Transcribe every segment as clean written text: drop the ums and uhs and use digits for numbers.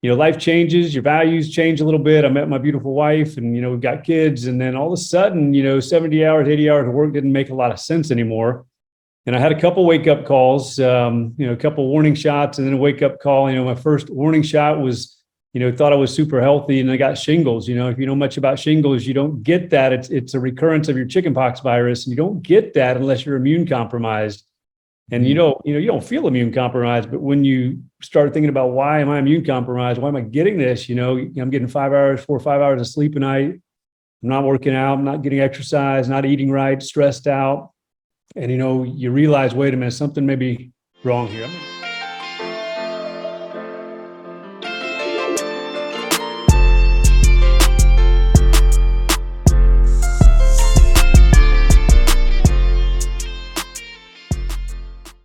life changes, your values change a little bit. I met my beautiful wife and, we've got kids. And then all of a sudden, 70 hours, 80 hours of work didn't make a lot of sense anymore. And I had a couple wake up calls, a couple warning shots and then a wake up call. My first warning shot was, thought I was super healthy and I got shingles. If you know much about shingles, you don't get that. It's a recurrence of your chickenpox virus. And you don't get that unless you're immune compromised. And you don't feel immune compromised, but when you start thinking about why am I immune compromised? Why am I getting this? I'm getting 4 or 5 hours of sleep a night. I'm not working out. I'm not getting exercise, not eating right, stressed out. And, you realize, wait a minute, something may be wrong here.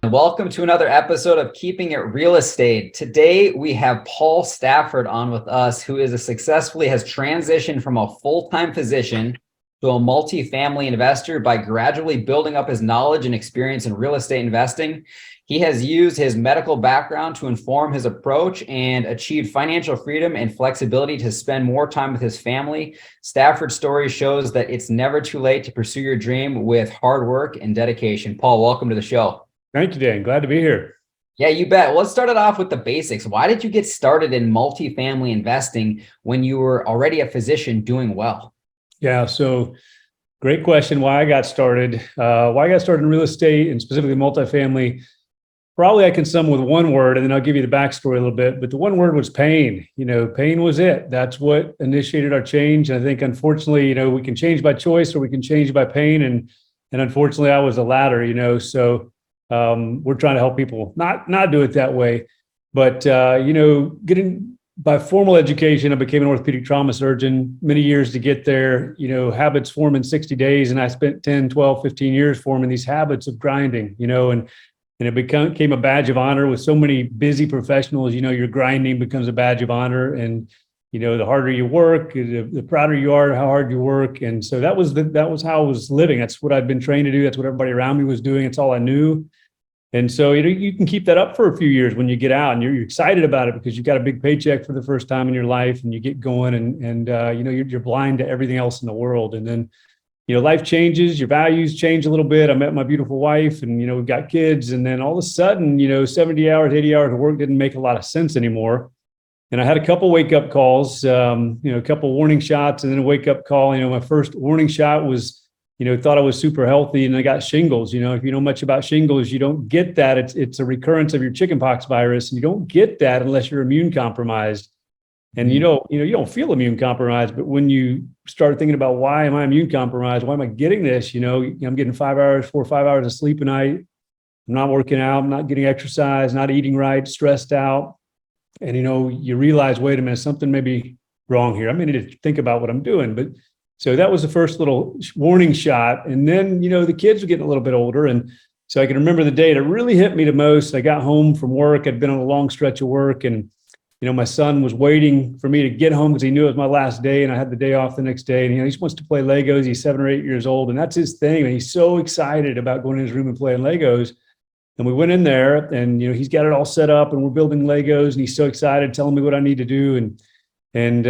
Welcome to another episode of Keeping It Real Estate. Today, we have Paul Stafford on with us, who has transitioned from a full-time physician to a multifamily investor by gradually building up his knowledge and experience in real estate investing. He has used his medical background to inform his approach and achieved financial freedom and flexibility to spend more time with his family. Stafford's story shows that it's never too late to pursue your dream with hard work and dedication. Paul, welcome to the show. Thank you, Dan. Glad to be here. Yeah, you bet. Well, let's start it off with the basics. Why did you get started in multifamily investing when you were already a physician doing well? Yeah, so great question. Why I got started in real estate and specifically multifamily. Probably I can sum with one word, and then I'll give you the backstory a little bit. But the one word was pain. Pain was it. That's what initiated our change. And I think, unfortunately, we can change by choice or we can change by pain. And unfortunately, I was the latter. So we're trying to help people not do it that way. But getting by formal education, I became an orthopedic trauma surgeon. Many years to get there. Habits form in 60 days, and I spent 10, 12, 15 years forming these habits of grinding. And it became a badge of honor with so many busy professionals. Your grinding becomes a badge of honor, and the harder you work, the prouder you are how hard you work. And so that was how I was living. That's what I'd been trained to do. That's what everybody around me was doing. It's all I knew. And so you can keep that up for a few years when you get out, and you're excited about it because you got a big paycheck for the first time in your life, and you get going, and you're blind to everything else in the world. And then life changes, your values change a little bit. I met my beautiful wife and, we've got kids. And then all of a sudden, 70 hours, 80 hours of work didn't make a lot of sense anymore. And I had a couple wake up calls, a couple warning shots and then a wake up call. My first warning shot was, thought I was super healthy and I got shingles. If you know much about shingles, you don't get that. It's a recurrence of your chickenpox virus. And you don't get that unless you're immune compromised. And you don't feel immune compromised, but when you start thinking about why am I immune compromised? Why am I getting this? I'm getting 4 or 5 hours of sleep a night. I'm not working out. I'm not getting exercise, not eating right, stressed out. And, you realize, wait a minute, something may be wrong here. I may need to think about what I'm doing. But so that was the first little warning shot. And then, the kids were getting a little bit older. And so I can remember the day that really hit me the most. I got home from work. I'd been on a long stretch of work, and my son was waiting for me to get home because he knew it was my last day and I had the day off the next day. And, he just wants to play Legos. He's 7 or 8 years old, and that's his thing. And he's so excited about going in his room and playing Legos. And we went in there and, he's got it all set up and we're building Legos, and he's so excited, telling me what I need to do. And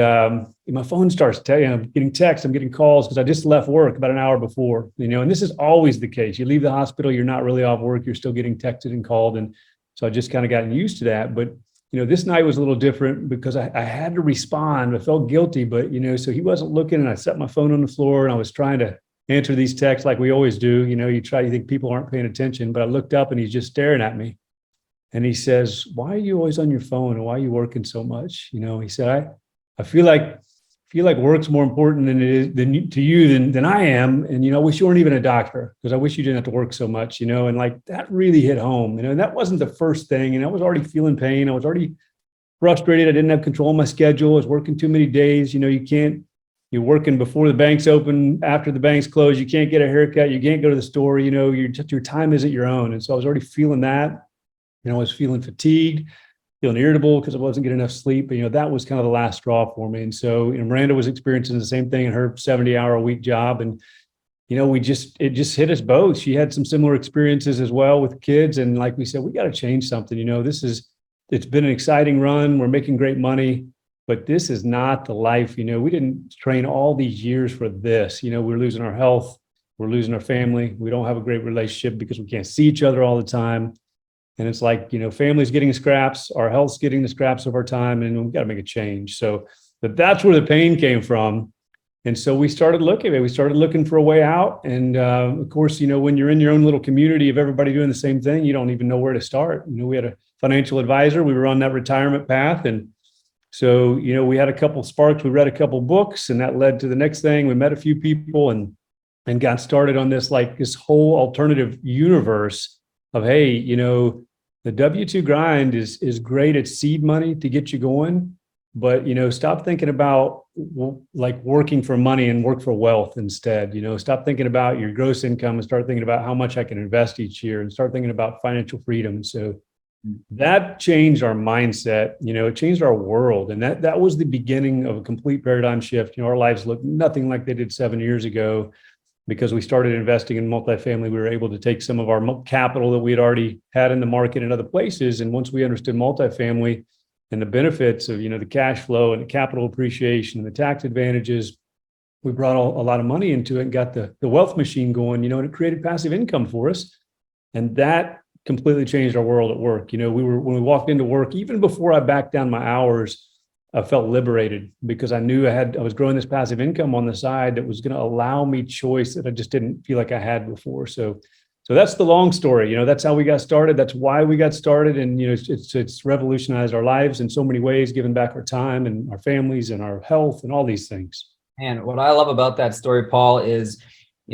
my phone starts telling, I'm getting texts, I'm getting calls because I just left work about an hour before, and this is always the case. You leave the hospital, you're not really off work. You're still getting texted and called. And so I just kind of gotten used to that. But this night was a little different because I had to respond. I felt guilty, but, so he wasn't looking, and I set my phone on the floor and I was trying to answer these texts like we always do. You think people aren't paying attention, but I looked up and he's just staring at me. And he says, "Why are you always on your phone, and why are you working so much?" He said, I feel like work's more important to you than I am. And, I wish you weren't even a doctor because I wish you didn't have to work so much, and that really hit home. And that wasn't the first thing. And I was already feeling pain. I was already frustrated. I didn't have control of my schedule. I was working too many days. You're working before the banks open, after the banks close. You can't get a haircut. You can't go to the store. Your time isn't your own. And so I was already feeling that. I was feeling fatigued, feeling irritable because I wasn't getting enough sleep. But, that was kind of the last straw for me. And so, Miranda was experiencing the same thing in her 70-hour-a-week job. And, it just hit us both. She had some similar experiences as well with kids. And like we said, we got to change something. This it's been an exciting run. We're making great money, but this is not the life. We didn't train all these years for this. We're losing our health. We're losing our family. We don't have a great relationship because we can't see each other all the time. And it's like, family's getting the scraps, our health's getting the scraps of our time, and we've got to make a change. So, but that's where the pain came from. And so we started looking for a way out. And of course, when you're in your own little community of everybody doing the same thing, you don't even know where to start. We had a financial advisor. We were on that retirement path. And so, we had a couple sparks. We read a couple books, and that led to the next thing. We met a few people and got started on this whole alternative universe of, hey, the W-2 grind is great at seed money to get you going. But, stop thinking about working for money and work for wealth instead. Stop thinking about your gross income and start thinking about how much I can invest each year and start thinking about financial freedom. So that changed our mindset. It changed our world. And that was the beginning of a complete paradigm shift. Our lives looked nothing like they did 7 years ago because we started investing in multifamily. We were able to take some of our capital that we had already had in the market in other places. And once we understood multifamily and the benefits of, the cash flow and the capital appreciation and the tax advantages, we brought a lot of money into it and got the wealth machine going, and it created passive income for us. And that completely changed our world at work. When we walked into work, even before I backed down my hours, I felt liberated because I knew I was growing this passive income on the side that was going to allow me choice that I just didn't feel like I had before. So that's the long story. That's how we got started. That's why we got started. And, it's revolutionized our lives in so many ways, giving back our time and our families and our health and all these things. And what I love about that story, Paul, is,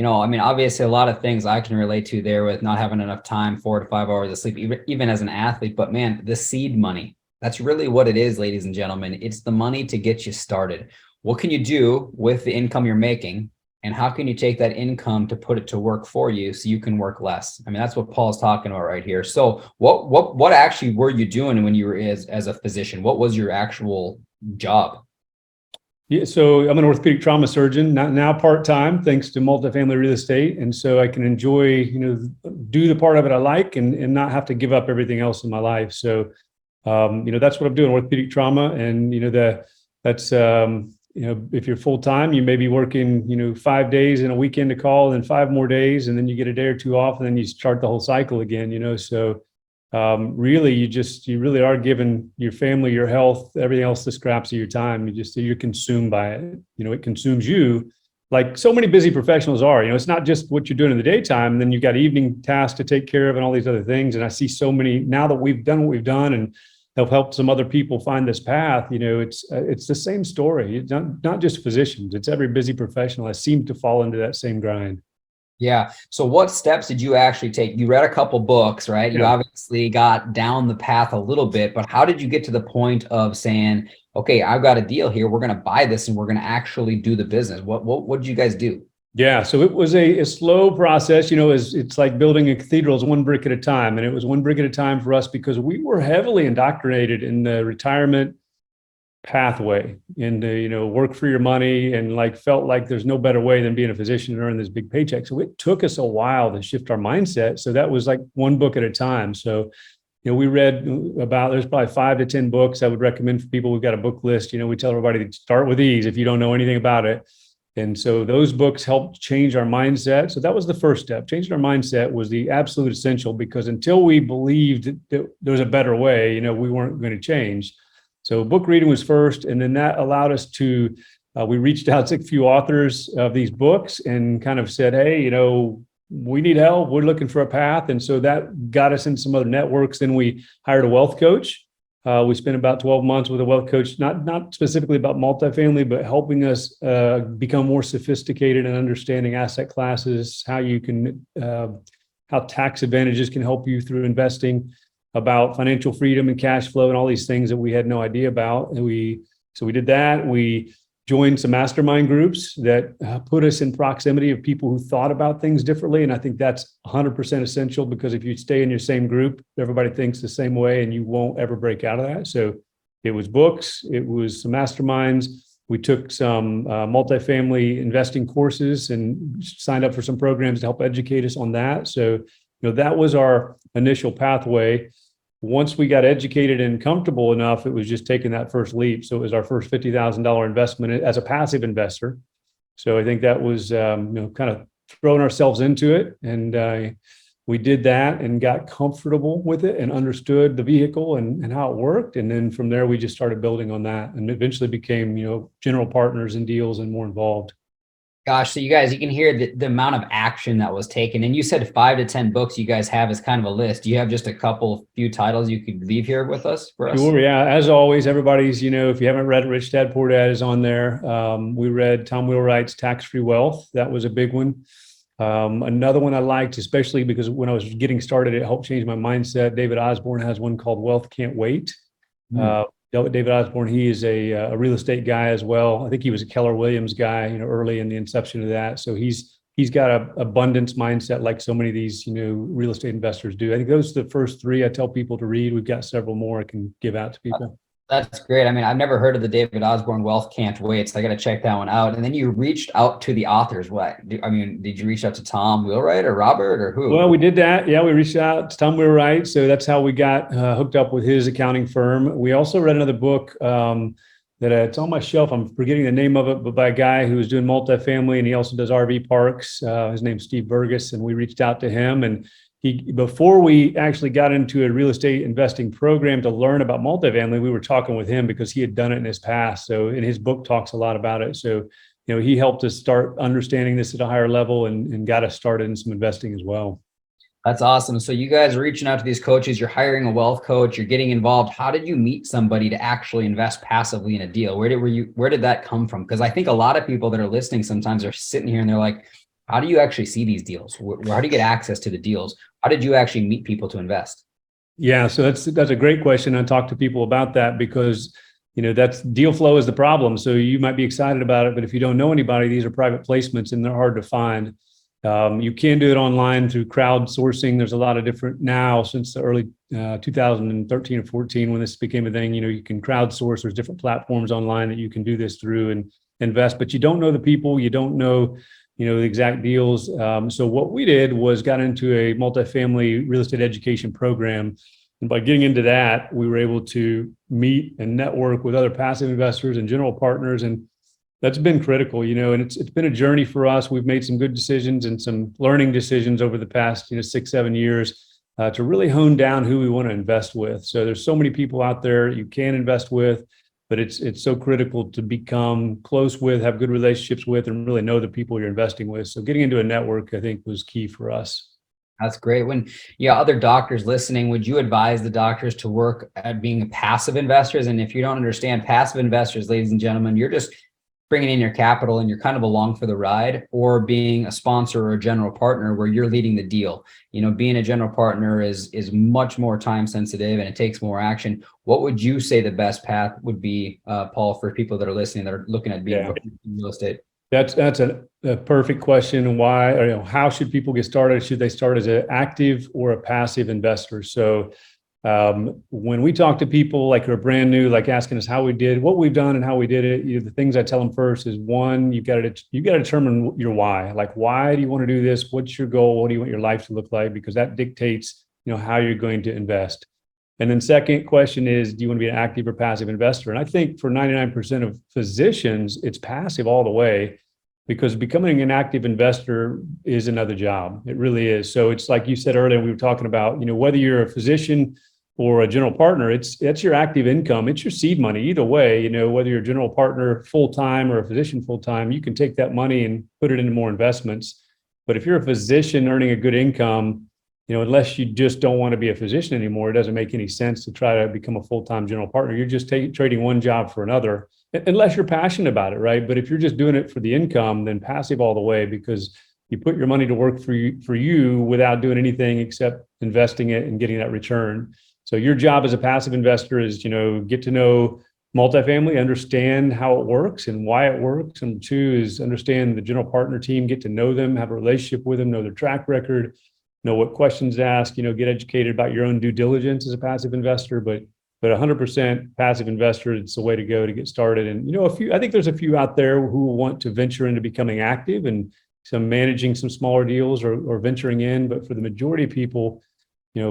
obviously a lot of things I can relate to there with not having enough time, 4 to 5 hours of sleep, even as an athlete. But man, the seed money, that's really what it is, ladies and gentlemen. It's the money to get you started. What can you do with the income you're making? And how can you take that income to put it to work for you so you can work less? That's what Paul's talking about right here. So what actually were you doing when you were as a physician? What was your actual job? Yeah, so I'm an orthopedic trauma surgeon, now part-time, thanks to multifamily real estate. And so I can enjoy, do the part of it I like and not have to give up everything else in my life. So, that's what I'm doing, orthopedic trauma. And, that's if you're full-time, you may be working, 5 days in a weekend to call and 5 more days, and then you get a day or two off and then you start the whole cycle again, so really you really are giving your family, your health, everything else the scraps of your time. You're consumed by it. It consumes you like so many busy professionals are. It's not just what you're doing in the daytime, and then you've got evening tasks to take care of and all these other things. And I see so many now that we've done what we've done and have helped some other people find this path. It's the same story. It's not just physicians. It's every busy professional that seems to fall into that same grind. Yeah. So what steps did you actually take? You read a couple books, right? You obviously got down the path a little bit, but how did you get to the point of saying, okay, I've got a deal here. We're going to buy this and we're going to actually do the business. What did you guys do? Yeah. So it was a slow process, it's like building a cathedral is one brick at a time. And it was one brick at a time for us because we were heavily indoctrinated in the retirement pathway and work for your money and felt like there's no better way than being a physician and earn this big paycheck. So it took us a while to shift our mindset. So that was like one book at a time. So, we read there's probably 5 to 10 books I would recommend for people. We've got a book list. We tell everybody to start with these if you don't know anything about it. And so those books helped change our mindset. So that was the first step. Changing our mindset was the absolute essential, because until we believed that there was a better way, we weren't going to change. So book reading was first, and then that allowed us to, we reached out to a few authors of these books and kind of said, hey, we need help. We're looking for a path. And so that got us into some other networks. Then we hired a wealth coach. We spent about 12 months with a wealth coach, not specifically about multifamily, but helping us become more sophisticated in understanding asset classes, how you can, how tax advantages can help you through investing, about financial freedom and cash flow and all these things that we had no idea about. And we did that. We joined some mastermind groups that put us in proximity of people who thought about things differently. And I think that's 100% essential, because if you stay in your same group, everybody thinks the same way and you won't ever break out of that. So it was books, it was some masterminds. We took some multifamily investing courses and signed up for some programs to help educate us on that. So, that was our initial pathway. once we got educated and comfortable enough, it was just taking that first leap. So it was our first $50,000 investment as a passive investor. So I think that was, kind of throwing ourselves into it. And we did that and got comfortable with it and understood the vehicle and how it worked. And then from there, we just started building on that and eventually became, general partners in deals and more involved. Gosh, so you guys, you can hear the amount of action that was taken. And you said 5 to 10 books you guys have as kind of a list. Do you have just a few titles you could leave here with us for us? Sure, yeah. As always, everybody's, if you haven't read Rich Dad Poor Dad is on there. We read Tom Wheelwright's Tax-Free Wealth. That was a big one. Another one I liked, especially because when I was getting started, it helped change my mindset. David Osborne has one called Wealth Can't Wait. David Osborne, he is a real estate guy as well. I think he was a Keller Williams guy, early in the inception of that. So he's got an abundance mindset like so many of these, real estate investors do. I think those are the first three I tell people to read. We've got several more I can give out to people. That's great. I mean, I've never heard of the David Osborne Wealth Can't Wait, so I got to check that one out. And then you reached out to the authors. Did you reach out to Tom Wheelwright or Robert or who? Well, we did that. Yeah, we reached out to Tom Wheelwright. So that's how we got hooked up with his accounting firm. We also read another book that it's on my shelf. I'm forgetting the name of it, but by a guy who was doing multifamily and he also does RV parks. His name's Steve Burgess, and we reached out to him. And before we actually got into a real estate investing program to learn about multifamily, we were talking with him because he had done it in his past. So in his book talks a lot about it. So, he helped us start understanding this at a higher level and got us started in some investing as well. That's awesome. So you guys are reaching out to these coaches, you're hiring a wealth coach, you're getting involved. How did you meet somebody to actually invest passively in a deal? Where did that come from? Because I think a lot of people that are listening sometimes are sitting here and they're like, how do you actually see these deals? How do you get access to the deals? How did you actually meet people to invest? Yeah, so that's a great question. I talk to people about that because, that's deal flow is the problem. So you might be excited about it, but if you don't know anybody, these are private placements and they're hard to find. You can do it online through crowdsourcing. There's a lot of different now since the early 2013 or 14 when this became a thing. You can crowdsource. There's different platforms online that you can do this through and invest, but you don't know the people. You don't know the exact deals. So what we did was got into a multifamily real estate education program. And by getting into that, we were able to meet and network with other passive investors and general partners. And that's been critical, and it's been a journey for us. We've made some good decisions and some learning decisions over the past, 6-7 years to really hone down who we want to invest with. So there's so many people out there you can invest with, but it's so critical to become close with, have good relationships with, and really know the people you're investing with. So getting into a network, I think, was key for us. That's great. When other doctors listening, would you advise the doctors to work at being passive investors? And if you don't understand passive investors, ladies and gentlemen, you're just bringing in your capital and you're kind of along for the ride, or being a sponsor or a general partner where you're leading the deal. Being a general partner is much more time sensitive and it takes more action. What would you say the best path would be, Paul, for people that are listening that are looking at being in real estate? That's a perfect question. And why, or how should people get started? Should they start as an active or a passive investor? So when we talk to people like who are brand new, like asking us how we did, what we've done and how we did it, the things I tell them first is, one, you've got to determine your why. Like, why do you want to do this? What's your goal? What do you want your life to look like? Because that dictates, how you're going to invest. And then second question is, do you want to be an active or passive investor? And I think for 99% of physicians, it's passive all the way, because becoming an active investor is another job. It really is. So it's like you said earlier, we were talking about, whether you're a physician or a general partner, that's your active income. It's your seed money. Either way, whether you're a general partner full-time or a physician full-time, you can take that money and put it into more investments. But if you're a physician earning a good income, unless you just don't want to be a physician anymore, it doesn't make any sense to try to become a full-time general partner. You're just trading one job for another, unless you're passionate about it, right? But if you're just doing it for the income, then passive all the way, because you put your money to work for you without doing anything except investing it and getting that return. So your job as a passive investor is, get to know multifamily, understand how it works and why it works. And two is understand the general partner team, get to know them, have a relationship with them, know their track record, know what questions to ask, get educated about your own due diligence as a passive investor. But 100% passive investor, it's the way to go to get started. And, I think there's a few out there who want to venture into becoming active and some managing some smaller deals or venturing in. But for the majority of people,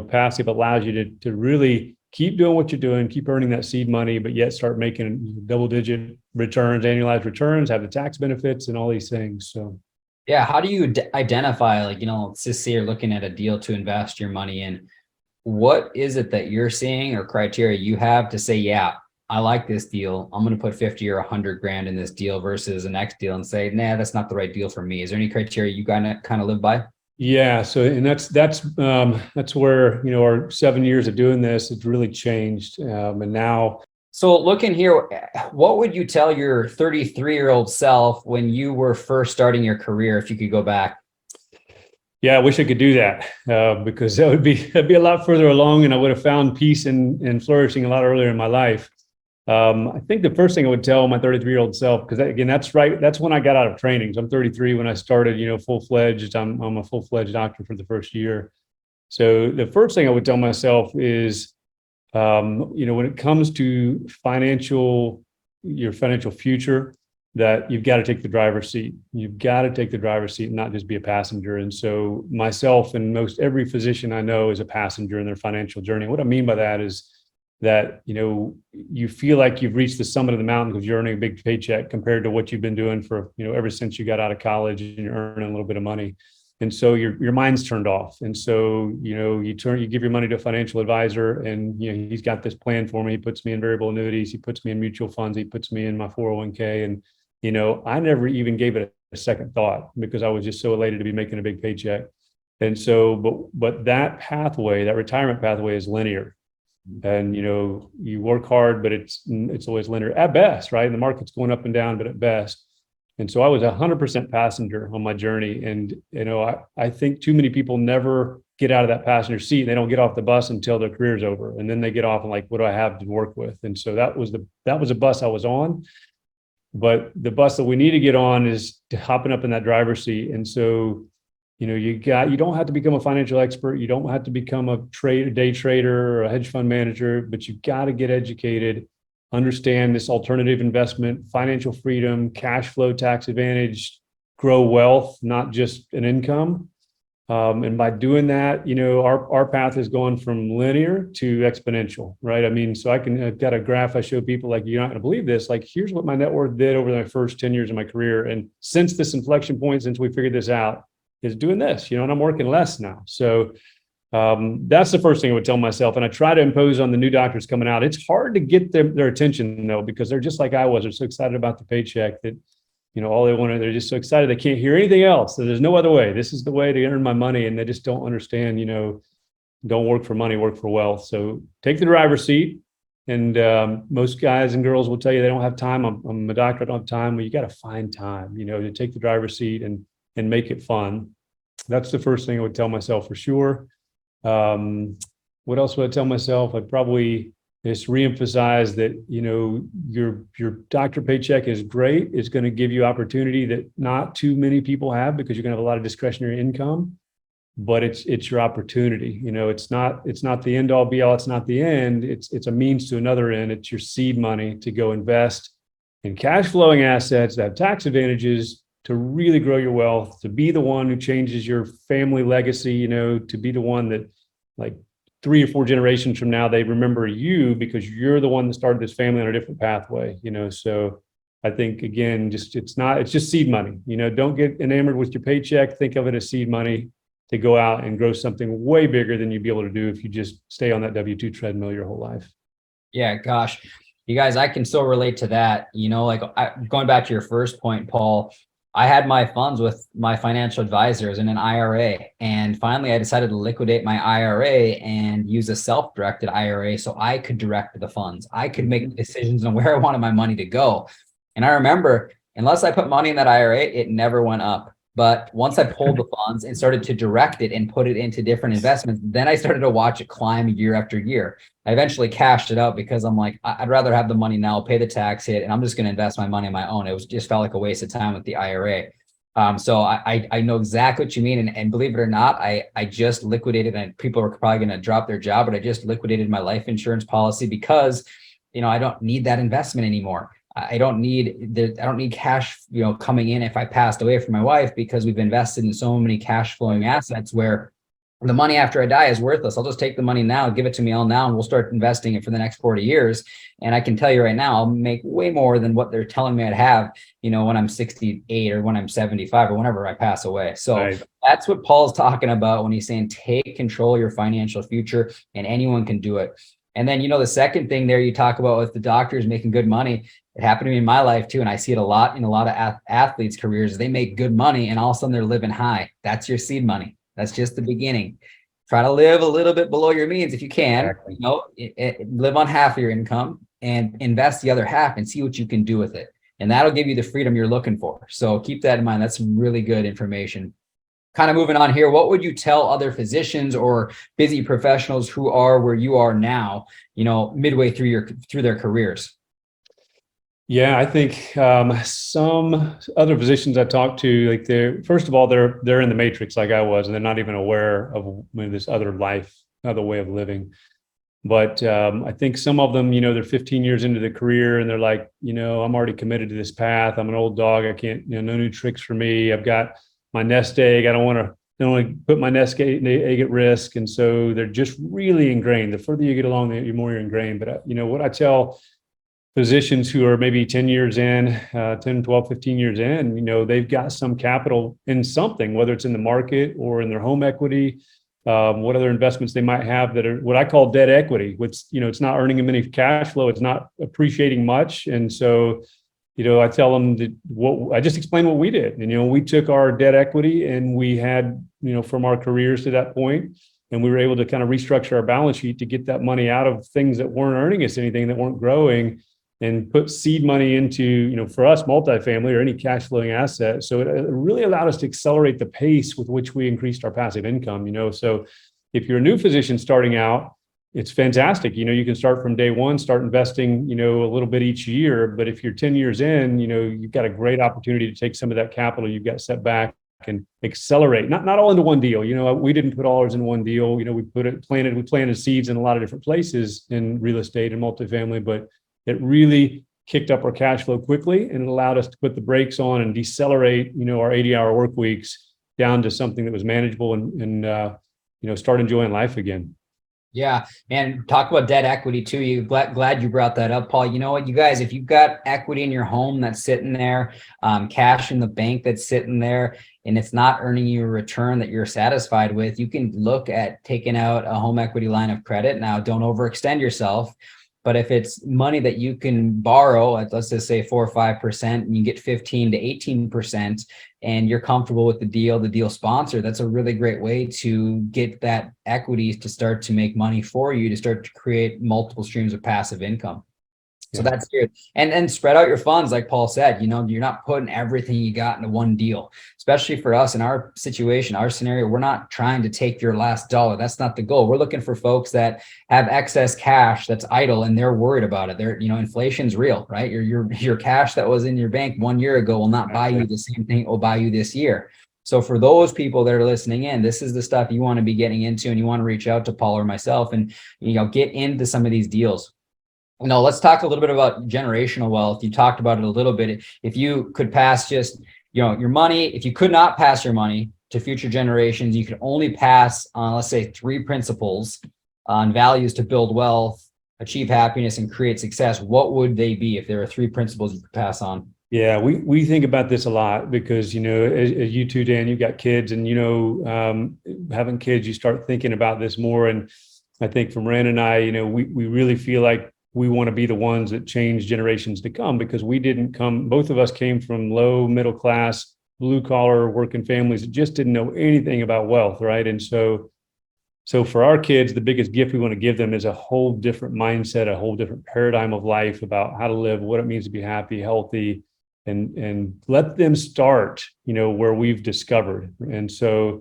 passive allows you to really keep doing what you're doing, keep earning that seed money, but yet start making double-digit returns, annualized returns, have the tax benefits and all these things. So, yeah, how do you identify, like, let's just say you're looking at a deal to invest your money in. What is it that you're seeing or criteria you have to say, yeah, I like this deal, I'm going to put 50 or 100 grand in this deal versus the next deal and say, nah, that's not the right deal for me? Is there any criteria you kind of live by? yeah. So, and that's where, our 7 years of doing this, it's really changed. And now, so looking here, what would you tell your 33-year-old self when you were first starting your career, if you could go back? yeah, I wish I could do that because that'd be a lot further along, and I would have found peace and flourishing a lot earlier in my life. I think the first thing I would tell my 33-year-old self, because again, that's right. That's when I got out of training. So I'm 33 when I started, full-fledged. I'm a full-fledged doctor for the first year. So the first thing I would tell myself is, when it comes to your financial future, that you've got to take the driver's seat. You've got to take the driver's seat and not just be a passenger. And so myself and most every physician I know is a passenger in their financial journey. What I mean by that is that, you feel like you've reached the summit of the mountain because you're earning a big paycheck compared to what you've been doing for, ever since you got out of college and you're earning a little bit of money. And so your mind's turned off. And so, you give your money to a financial advisor and, he's got this plan for me. He puts me in variable annuities. He puts me in mutual funds. He puts me in my 401k. And, I never even gave it a second thought because I was just so elated to be making a big paycheck. And so, but that pathway, that retirement pathway is linear. And, you work hard, but it's always linear at best, right? And the market's going up and down, but at best. And so I was 100% passenger on my journey. And, I think too many people never get out of that passenger seat. They don't get off the bus until their career's over. And then they get off and like, what do I have to work with? And so that was a bus I was on. But the bus that we need to get on is hopping up in that driver's seat. And so, you don't have to become a financial expert. You don't have to become a day trader or a hedge fund manager, but you've got to get educated, understand this alternative investment, financial freedom, cash flow, tax advantage, grow wealth, not just an income. And by doing that, our path has gone from linear to exponential, right? I mean, so I've got a graph I show people, like, you're not going to believe this. Like, here's what my net worth did over my first 10 years of my career. And since this inflection point, since we figured this out, is doing this, and I'm working less now. So that's the first thing I would tell myself. And I try to impose on the new doctors coming out. It's hard to get their attention though, because they're just like I was. They're so excited about the paycheck that, all they want to, they're just so excited. They can't hear anything else. So there's no other way. This is the way to earn my money. And they just don't understand, don't work for money, work for wealth. So take the driver's seat. And most guys and girls will tell you they don't have time. I'm a doctor, I don't have time. Well, you got to find time, to take the driver's seat and make it fun. That's the first thing I would tell myself for sure. What else would I tell myself? I'd probably just reemphasize that, your doctor paycheck is great. It's going to give you opportunity that not too many people have because you're going to have a lot of discretionary income, but it's your opportunity. It's not the end all be all. It's not the end. It's a means to another end. It's your seed money to go invest in cash flowing assets that have tax advantages to really grow your wealth, to be the one who changes your family legacy, to be the one that, like, 3 or 4 generations from now, they remember you because you're the one that started this family on a different pathway, So I think, again, it's just seed money. Don't get enamored with your paycheck. Think of it as seed money to go out and grow something way bigger than you'd be able to do if you just stay on that W-2 treadmill your whole life. Yeah, gosh, you guys, I can so relate to that. Going back to your first point, Paul, I had my funds with my financial advisors in an IRA. And finally, I decided to liquidate my IRA and use a self-directed IRA so I could direct the funds. I could make decisions on where I wanted my money to go. And I remember, unless I put money in that IRA, it never went up. But once I pulled the funds and started to direct it and put it into different investments, then I started to watch it climb year after year. I eventually cashed it out because I'm like, I'd rather have the money now, pay the tax hit, and I'm just going to invest my money on my own. It just felt like a waste of time with the IRA. So I know exactly what you mean. And believe it or not, I just liquidated, and people are probably going to drop their job, but I just liquidated my life insurance policy because, I don't need that investment anymore. I don't need cash, coming in if I passed away from my wife, because we've invested in so many cash flowing assets where the money after I die is worthless. I'll just take the money now, give it to me all now, and we'll start investing it for the next 40 years. And I can tell you right now, I'll make way more than what they're telling me I'd have, when I'm 68 or when I'm 75 or whenever I pass away. So Right. that's what Paul's talking about when he's saying take control of your financial future, and anyone can do it. And then, the second thing there you talk about with the doctors making good money, it happened to me in my life too. And I see it a lot in a lot of athletes' careers. They make good money and all of a sudden they're living high. That's your seed money. That's just the beginning. Try to live a little bit below your means if you can. Exactly. Live on half of your income and invest the other half and see what you can do with it. And that'll give you the freedom you're looking for. So keep that in mind. That's some really good information. Kind of moving on here, what would you tell other physicians or busy professionals who are where you are now, midway through their careers? Yeah, I think some other physicians I talked to, like first of all, they're in the matrix like I was, and they're not even aware of this other life, other way of living. But I think some of them, they're 15 years into the career and they're like, I'm already committed to this path. I'm an old dog. I can't, no new tricks for me. I've got my nest egg. I don't want to put my nest egg at risk. And so they're just really ingrained. The further you get along, the more you're ingrained. But what I tell physicians who are maybe 10 years in, 10, 12, 15 years in, they've got some capital in something, whether it's in the market or in their home equity, what other investments they might have that are what I call debt equity, which, it's not earning them any cash flow. It's not appreciating much. And so, I tell them that I just explained what we did. And, we took our debt equity and we had, from our careers to that point, and we were able to kind of restructure our balance sheet to get that money out of things that weren't earning us anything, that weren't growing, and put seed money into, for us, multifamily or any cash flowing asset. So it really allowed us to accelerate the pace with which we increased our passive income, So if you're a new physician starting out, it's fantastic. You can start from day one, start investing, a little bit each year. But if you're 10 years in, you've got a great opportunity to take some of that capital you've got set back and accelerate, not all into one deal. We didn't put all ours in one deal. We planted seeds in a lot of different places in real estate and multifamily, but it really kicked up our cash flow quickly, and it allowed us to put the brakes on and decelerate, our 80-hour work weeks down to something that was manageable and start enjoying life again. Yeah. And talk about debt equity too. Glad you brought that up, Paul. You know what, you guys, if you've got equity in your home that's sitting there, cash in the bank that's sitting there, and it's not earning you a return that you're satisfied with, you can look at taking out a home equity line of credit. Now, don't overextend yourself. But if it's money that you can borrow at, let's just say 4 or 5%, and you get 15 to 18%, and you're comfortable with the deal sponsor, that's a really great way to get that equity to start to make money for you, to start to create multiple streams of passive income. So that's good. And spread out your funds, like Paul said. You're not putting everything you got into one deal, especially for us in our situation, our scenario. We're not trying to take your last dollar. That's not the goal. We're looking for folks that have excess cash that's idle and they're worried about it. Inflation's real, right? Your cash that was in your bank 1 year ago will not buy you the same thing it will buy you this year. So for those people that are listening in, this is the stuff you want to be getting into, and you want to reach out to Paul or myself and, get into some of these deals. Let's talk a little bit about generational wealth. You talked about it a little bit. If you could pass just, your money, if you could not pass your money to future generations, you could only pass on, let's say, 3 principles on values to build wealth, achieve happiness, and create success. What would they be if there are 3 principles you could pass on? Yeah, we think about this a lot because, as you too, Dan, you've got kids, and, having kids, you start thinking about this more. And I think from Rand and I, we really feel like we want to be the ones that change generations to come, because both of us came from low, middle class, blue collar working families that just didn't know anything about wealth. Right. And so for our kids, the biggest gift we want to give them is a whole different mindset, a whole different paradigm of life about how to live, what it means to be happy, healthy, and let them start, where we've discovered. And so,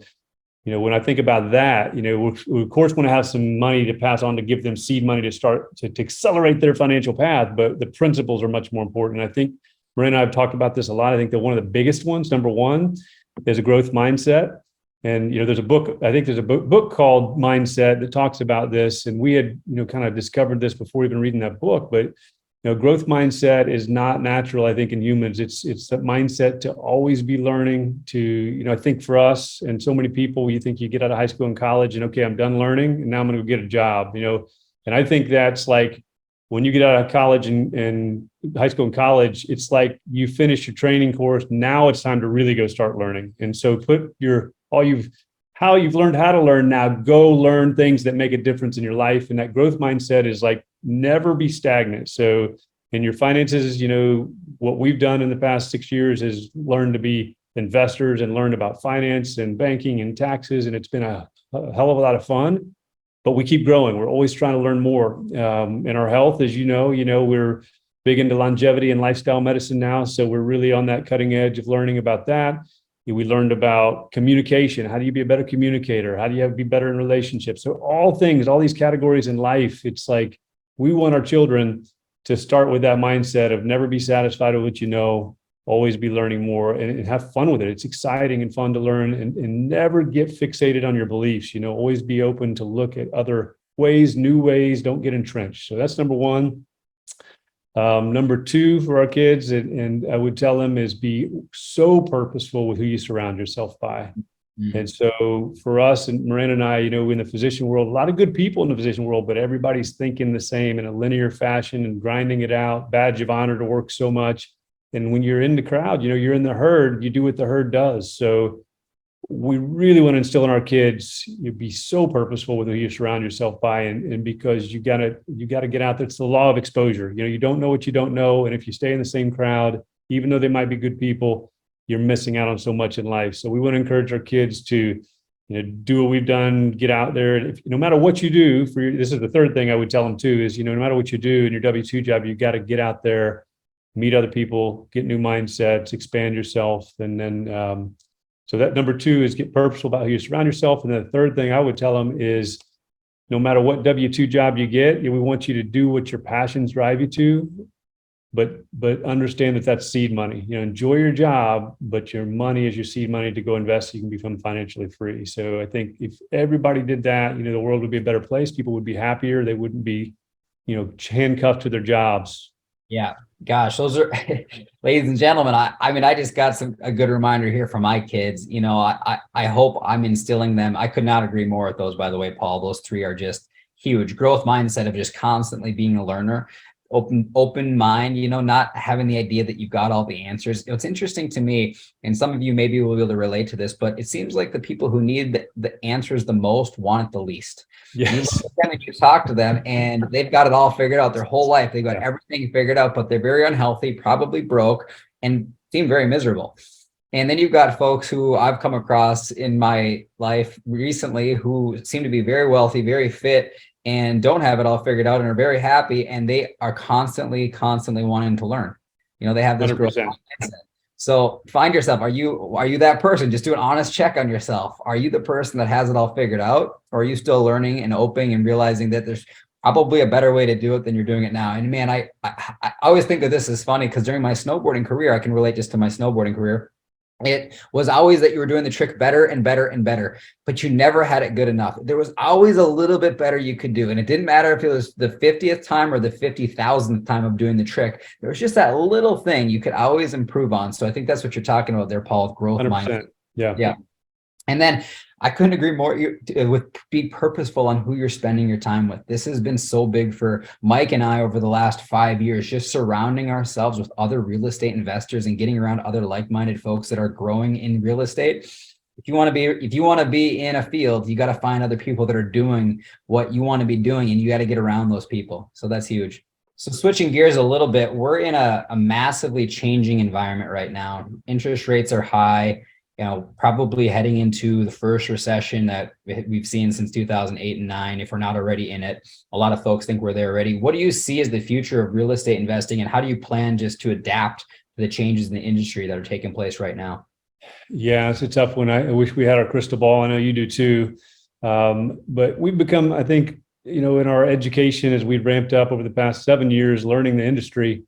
when I think about that, we of course want to have some money to pass on to give them seed money to start to accelerate their financial path, but the principles are much more important. I think Maria and I have talked about this a lot. I think that one of the biggest ones, number one, is a growth mindset. And, there's a book called Mindset that talks about this. And we had, kind of discovered this before even reading that book, but growth mindset is not natural, I think, in humans. It's that mindset to always be learning, to, I think for us and so many people, you think you get out of high school and college and, okay, I'm done learning and now I'm going to go get a job, and I think that's like when you get out of college and high school and college, it's like you finish your training course. Now it's time to really go start learning. And so how you've learned how to learn, now go learn things that make a difference in your life. And that growth mindset is like, never be stagnant. So in your finances, what we've done in the past 6 years is learn to be investors and learn about finance and banking and taxes. And it's been a hell of a lot of fun, but we keep growing. We're always trying to learn more. In our health, as we're big into longevity and lifestyle medicine now. So we're really on that cutting edge of learning about that. We learned about communication. How do you be a better communicator? How do you be better in relationships? So all these categories in life, it's like we want our children to start with that mindset of never be satisfied with what you know, always be learning more and have fun with it. It's exciting and fun to learn and never get fixated on your beliefs, always be open to look at other ways, new ways, don't get entrenched. So that's number one. Number two for our kids, and I would tell them, is be so purposeful with who you surround yourself by. Mm-hmm. And so for us and Miranda and I, in the physician world, a lot of good people in the physician world, but everybody's thinking the same in a linear fashion and grinding it out, badge of honor to work so much. And when you're in the crowd, you're in the herd, you do what the herd does. So we really want to instill in our kids, you be so purposeful with who you surround yourself by, and because you gotta get out there. It's the law of exposure. You don't know what you don't know, and if you stay in the same crowd, even though they might be good people, you're missing out on so much in life. So we want to encourage our kids to, do what we've done, get out there. No matter what you do this is the third thing I would tell them too, is, no matter what you do in your W-2 job, you got to get out there, meet other people, get new mindsets, expand yourself, and then. So that number two is get purposeful about who you surround yourself. And then the third thing I would tell them is, no matter what W-2 job you get, we want you to do what your passions drive you to, but understand that that's seed money. Enjoy your job, but your money is your seed money to go invest so you can become financially free. So I think if everybody did that, the world would be a better place. People would be happier. They wouldn't be, handcuffed to their jobs. Yeah. Gosh, those are, ladies and gentlemen, I just got a good reminder here from my kids. I hope I'm instilling them. I could not agree more with those, by the way, Paul. Those three are just huge. Growth mindset of just constantly being a learner, open mind, not having the idea that you've got all the answers. It's interesting to me, and some of you maybe will be able to relate to this, but it seems like the people who need the answers the most want it the least. Yes. You talk to them and they've got it all figured out their whole life. They've got everything figured out, but they're very unhealthy, probably broke, and seem very miserable. And then you've got folks who I've come across in my life recently who seem to be very wealthy, very fit, and don't have it all figured out and are very happy. And they are constantly wanting to learn. They have this growth mindset. So find yourself. Are you that person? Just do an honest check on yourself. Are you the person that has it all figured out? Or are you still learning and open and realizing that there's probably a better way to do it than you're doing it now? And man, I always think that this is funny because during my snowboarding career, I can relate just to my snowboarding career. It was always that you were doing the trick better and better and better, but you never had it good enough. There was always a little bit better you could do. And it didn't matter if it was the 50th time or the 50,000th time of doing the trick. There was just that little thing you could always improve on. So I think that's what you're talking about there, Paul, with growth 100%. mindset. Yeah. And then I couldn't agree more with be purposeful on who you're spending your time with. This has been so big for Mike and I over the last 5 years, just surrounding ourselves with other real estate investors and getting around other like-minded folks that are growing in real estate. If you want to be in a field, you got to find other people that are doing what you want to be doing, and you got to get around those people. So that's huge. So switching gears a little bit, we're in a massively changing environment right now. Interest rates are high. Probably heading into the first recession that we've seen since 2008 and 9, if we're not already in it. A lot of folks think we're there already. What do you see as the future of real estate investing, and how do you plan just to adapt to the changes in the industry that are taking place right now? Yeah, it's a tough one. I wish we had our crystal ball. I know you do too. But we've become, I think, in our education, as we've ramped up over the past 7 years, learning the industry,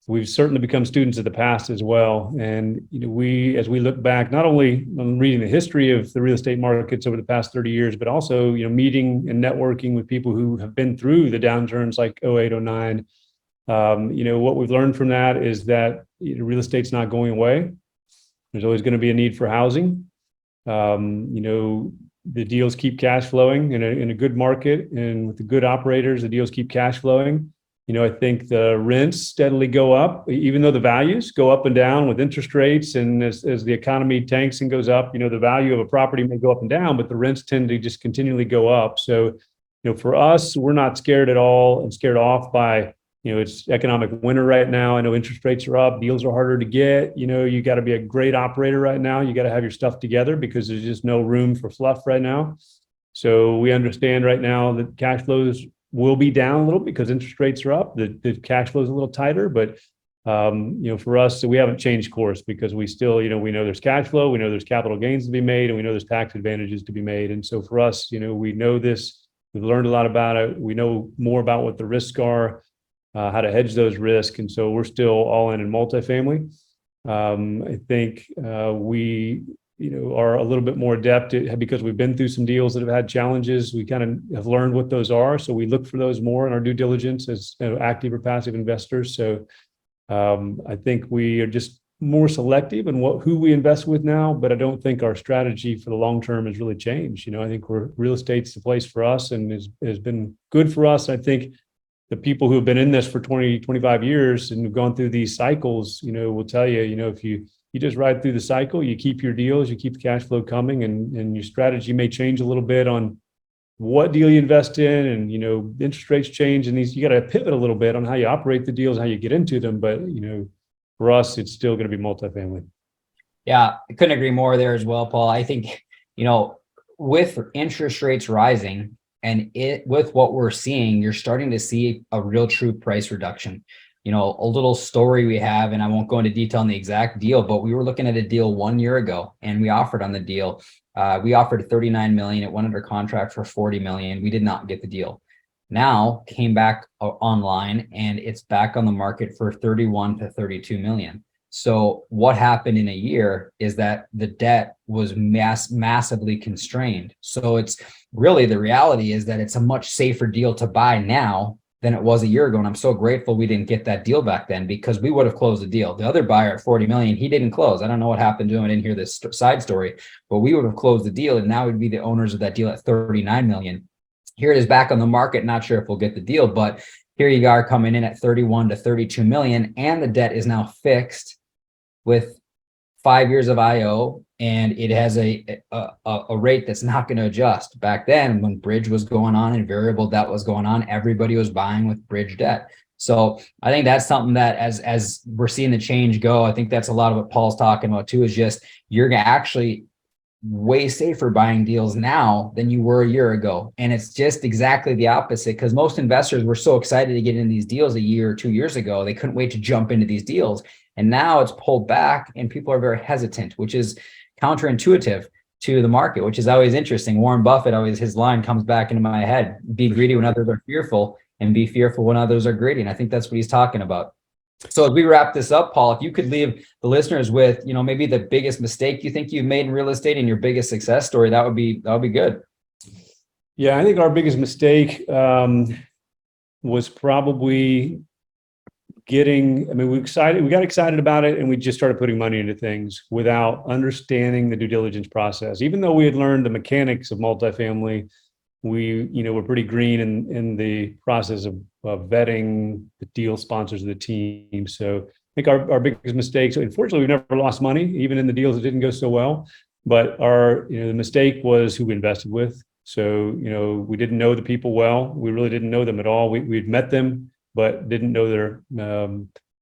we've certainly become students of the past as well. And, as we look back, not only on reading the history of the real estate markets over the past 30 years, but also, meeting and networking with people who have been through the downturns like 08, 09, What we've learned from that is that real estate's not going away. There's always going to be a need for housing. The deals keep cash flowing in a good market, and with the good operators, the deals keep cash flowing. I think the rents steadily go up, even though the values go up and down with interest rates. And as the economy tanks and goes up, the value of a property may go up and down, but the rents tend to just continually go up. So, for us, we're not scared at all and scared off by, it's economic winter right now. I know interest rates are up, deals are harder to get. You got to be a great operator right now. You got to have your stuff together because there's just no room for fluff right now. So we understand right now that cash flows will be down a little because interest rates are up. The cash flow is a little tighter, but for us, we haven't changed course because we still, we know there's cash flow, we know there's capital gains to be made, and we know there's tax advantages to be made. And so for us, we know this, we've learned a lot about it. We know more about what the risks are, how to hedge those risks. And so we're still all in multifamily. I think we are a little bit more adept because we've been through some deals that have had challenges. We kind of have learned what those are. So we look for those more in our due diligence as active or passive investors. So I think we are just more selective in who we invest with now, but I don't think our strategy for the long term has really changed. I think real estate's the place for us and has been good for us. I think the people who have been in this for 20, 25 years and have gone through these cycles, will tell you, if you just ride through the cycle, you keep your deals, you keep the cash flow coming, and your strategy may change a little bit on what deal you invest in, and interest rates change, and you got to pivot a little bit on how you operate the deals, how you get into them. But for us, it's still going to be multifamily. Yeah, I couldn't agree more there as well, Paul. I think with interest rates rising and with what we're seeing, you're starting to see a real true price reduction. A little story we have, and I won't go into detail on the exact deal, but we were looking at a deal 1 year ago and we offered on the deal. We offered 39 million. It went under contract for 40 million. We did not get the deal. Now came back online and it's back on the market for 31 to 32 million. So what happened in a year is that the debt was massively constrained. So it's really, the reality is that it's a much safer deal to buy now than it was a year ago. And I'm so grateful we didn't get that deal back then, because we would have closed the deal. The other buyer at 40 million, he didn't close. I don't know what happened to him. I didn't hear this side story, but we would have closed the deal and now we'd be the owners of that deal at 39 million. Here it is back on the market. Not sure if we'll get the deal, but here you are coming in at 31 to 32 million. And the debt is now fixed with 5 years of IO, and it has a rate that's not going to adjust. Back then, when bridge was going on and variable debt was going on, everybody was buying with bridge debt. So I think that's something that as we're seeing the change go, I think that's a lot of what Paul's talking about too, is just you're actually way safer buying deals now than you were a year ago. And it's just exactly the opposite, because most investors were so excited to get in these deals a year or 2 years ago. They couldn't wait to jump into these deals. And now it's pulled back and people are very hesitant, which is counterintuitive to the market, which is always interesting. Warren Buffett, always his line comes back into my head: be greedy when others are fearful and be fearful when others are greedy. And I think that's what he's talking about. So as we wrap this up, Paul, if you could leave the listeners with, maybe the biggest mistake you think you've made in real estate and your biggest success story, that would be good. Yeah, I think our biggest mistake was probably we got excited about it and we just started putting money into things without understanding the due diligence process. Even though we had learned the mechanics of multifamily, we, were pretty green in the process of vetting the deal sponsors of the team. So I think our biggest mistakes, unfortunately, we've never lost money, even in the deals that didn't go so well. But the mistake was who we invested with. So, we didn't know the people well. We really didn't know them at all. We'd met them, but didn't know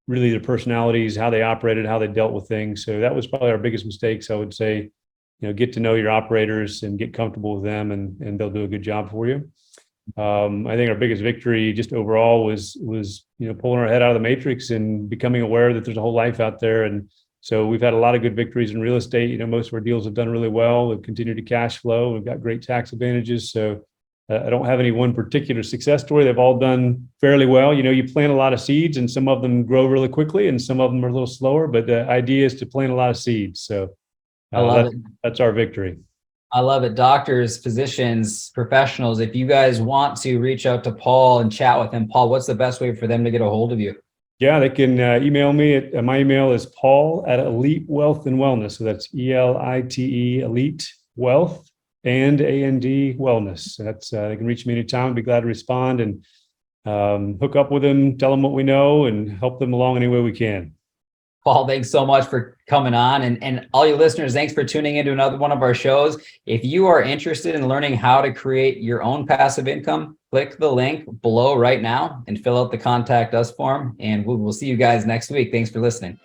their personalities, how they operated, how they dealt with things. So that was probably our biggest mistakes. I would say, get to know your operators and get comfortable with them, and they'll do a good job for you. I think our biggest victory just overall was pulling our head out of the matrix and becoming aware that there's a whole life out there. And so we've had a lot of good victories in real estate. Most of our deals have done really well. We've continued to cash flow. We've got great tax advantages. So I don't have any one particular success story. They've all done fairly well. You plant a lot of seeds and some of them grow really quickly and some of them are a little slower, but the idea is to plant a lot of seeds. So I love it. That's our victory. I love it. Doctors, physicians, professionals, if you guys want to reach out to Paul and chat with him, Paul, what's the best way for them to get a hold of you? Yeah, they can email me at my email is Paul at Elite Wealth and Wellness. So that's ELITE, Elite Wealth and AND Wellness. That's they can reach me anytime. I'd be glad to respond and hook up with them, tell them what we know, and help them along any way we can. Paul, thanks so much for coming on. And all you listeners, thanks for tuning into another one of our shows. If you are interested in learning how to create your own passive income, click the link below right now and fill out the contact us form. And we will see you guys next week. Thanks for listening.